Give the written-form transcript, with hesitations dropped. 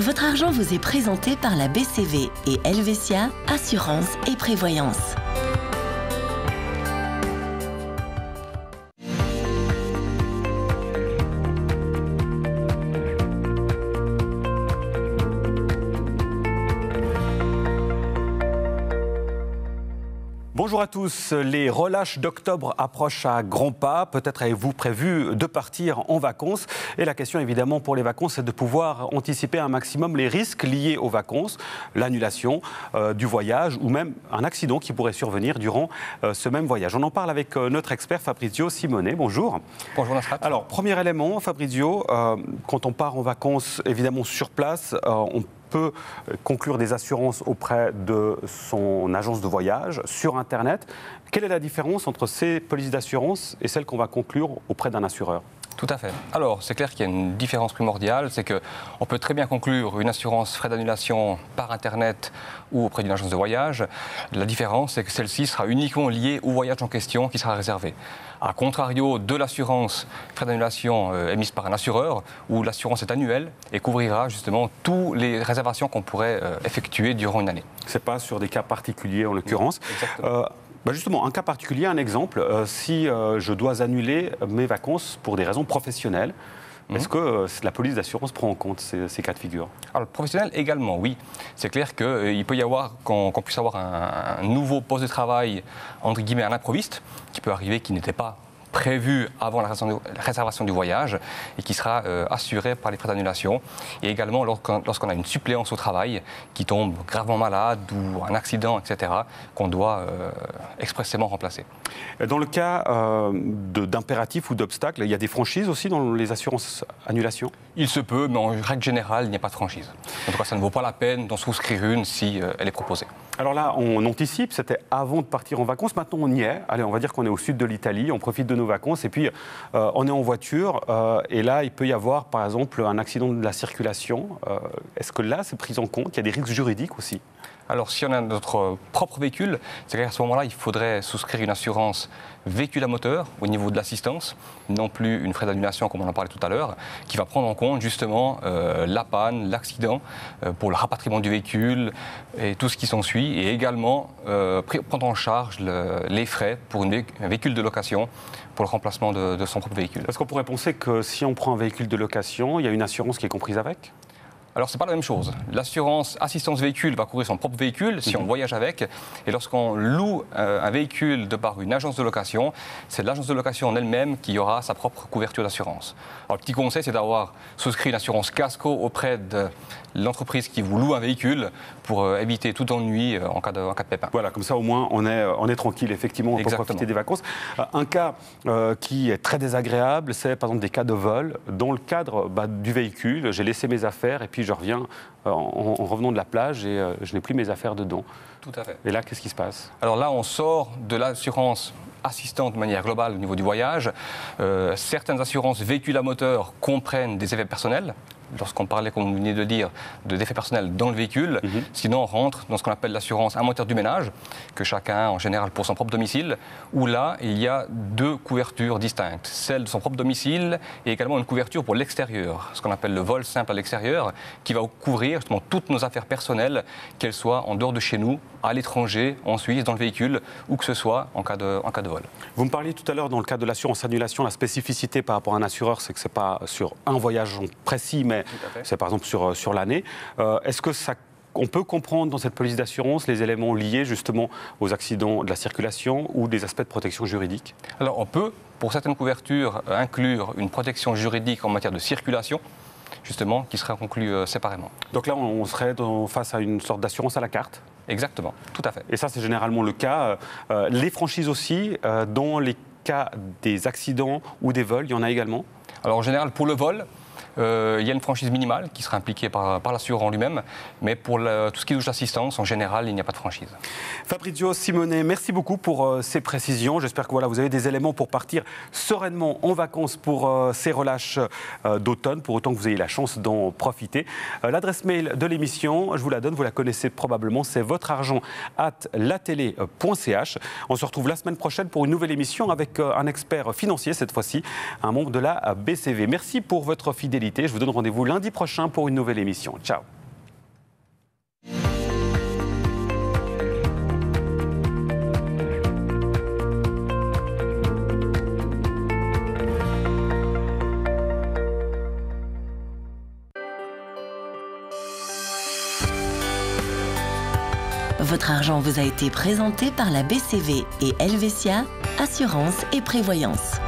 Votre argent vous est présenté par la BCV et Helvetia, Assurance et Prévoyance. Bonjour à tous, les relâches d'octobre approchent à grands pas. Peut-être avez-vous prévu de partir en vacances. Et la question évidemment pour les vacances, c'est de pouvoir anticiper un maximum les risques liés aux vacances, l'annulation du voyage ou même un accident qui pourrait survenir durant ce même voyage. On en parle avec notre expert Fabrizio Simone. Bonjour. Bonjour Nasrat. Alors, premier élément, Fabrizio, quand on part en vacances, évidemment sur place, on peut conclure des assurances auprès de son agence de voyage sur Internet. Quelle est la différence entre ces polices d'assurance et celles qu'on va conclure auprès d'un assureur ? Tout à fait. Alors, c'est clair qu'il y a une différence primordiale, c'est qu'on peut très bien conclure une assurance frais d'annulation par Internet ou auprès d'une agence de voyage. La différence, c'est que celle-ci sera uniquement liée au voyage en question qui sera réservé. A contrario de l'assurance frais d'annulation émise par un assureur, où l'assurance est annuelle et couvrira justement toutes les réservations qu'on pourrait effectuer durant une année. Ce n'est pas sur des cas particuliers en l'occurrence. Exactement. Justement, un cas particulier, un exemple, si je dois annuler mes vacances pour des raisons professionnelles, est-ce que la police d'assurance prend en compte ces cas de figure ? Alors, le professionnel également, oui. C'est clair qu'il peut y avoir, qu'on puisse avoir un nouveau poste de travail, entre guillemets, à l'improviste, qui peut arriver, qui n'était pas prévu avant la réservation du voyage et qui sera assuré par les frais d'annulation. Et également lorsqu'on a une suppléance au travail qui tombe gravement malade ou un accident, etc., qu'on doit expressément remplacer. Dans le cas d'impératifs ou d'obstacles, il y a des franchises aussi dans les assurances annulation ? Il se peut, mais en règle générale, il n'y a pas de franchise. En tout cas, ça ne vaut pas la peine d'en souscrire une si elle est proposée. Alors là, on anticipe, c'était avant de partir en vacances, maintenant on y est. Allez, on va dire qu'on est au sud de l'Italie, on profite de nos vacances et puis on est en voiture et là, il peut y avoir par exemple un accident de la circulation. Est-ce que là, c'est pris en compte ? Il y a des risques juridiques aussi ? Alors, si on a notre propre véhicule, c'est qu'à ce moment-là, il faudrait souscrire une assurance véhicule à moteur au niveau de l'assistance, non plus une frais d'annulation comme on en parlait tout à l'heure, qui va prendre en compte justement la panne, l'accident, pour le rapatriement du véhicule et tout ce qui s'ensuit, et également prendre en charge les frais pour un véhicule de location pour le remplacement de son propre véhicule. Parce qu'on pourrait penser que si on prend un véhicule de location, il y a une assurance qui est comprise avec ? Alors, ce n'est pas la même chose. L'assurance assistance véhicule va couvrir son propre véhicule si on voyage avec. Et lorsqu'on loue un véhicule de par une agence de location, c'est l'agence de location en elle-même qui aura sa propre couverture d'assurance. Alors, le petit conseil, c'est d'avoir souscrit une assurance casco auprès de l'entreprise qui vous loue un véhicule pour éviter tout ennui en cas de pépin. Voilà, comme ça au moins on est tranquille, effectivement, pour profiter des vacances. Un cas qui est très désagréable, c'est par exemple des cas de vol. Dans le cadre du véhicule, j'ai laissé mes affaires et puis je reviens en revenant de la plage et je n'ai plus mes affaires dedans. Tout à fait. Et là, qu'est-ce qui se passe ? Alors là, on sort de l'assurance assistante de manière globale au niveau du voyage. Certaines assurances véhicules à moteur comprennent des effets personnels. Lorsqu'on parlait, comme vous venez de dire, d'effets personnels dans le véhicule. Sinon, on rentre dans ce qu'on appelle l'assurance involontaire du ménage, que chacun, en général, pour son propre domicile, où là, il y a deux couvertures distinctes. Celle de son propre domicile et également une couverture pour l'extérieur, ce qu'on appelle le vol simple à l'extérieur, qui va couvrir justement toutes nos affaires personnelles, qu'elles soient en dehors de chez nous, à l'étranger, en Suisse, dans le véhicule, où que ce soit en cas de vol. Vous me parliez tout à l'heure, dans le cadre de l'assurance annulation, la spécificité par rapport à un assureur, c'est que ce n'est pas sur un voyage précis, mais c'est par exemple sur l'année. Est-ce que on peut comprendre dans cette police d'assurance les éléments liés justement aux accidents de la circulation ou des aspects de protection juridique ? Alors on peut, pour certaines couvertures, inclure une protection juridique en matière de circulation, justement, qui serait conclue séparément. Donc là, on serait face à une sorte d'assurance à la carte ? Exactement, tout à fait. Et ça, c'est généralement le cas. Les franchises aussi, dans les cas des accidents ou des vols, il y en a également ? Alors en général, pour le vol, il y a une franchise minimale qui sera impliquée par l'assureur en lui-même, mais pour tout ce qui touche l'assistance, en général, il n'y a pas de franchise. Fabrizio Simone, merci beaucoup pour ces précisions. J'espère que vous avez des éléments pour partir sereinement en vacances pour ces relâches d'automne, pour autant que vous ayez la chance d'en profiter. L'adresse mail de l'émission, je vous la donne, vous la connaissez probablement, c'est votreargent@latélé.ch. On se retrouve la semaine prochaine pour une nouvelle émission avec un expert financier, cette fois-ci, un membre de la BCV. Merci pour votre fidélité. fidélité. Je vous donne rendez-vous lundi prochain pour une nouvelle émission. Ciao. Votre argent vous a été présenté par la BCV et Helvetia, Assurance et Prévoyance.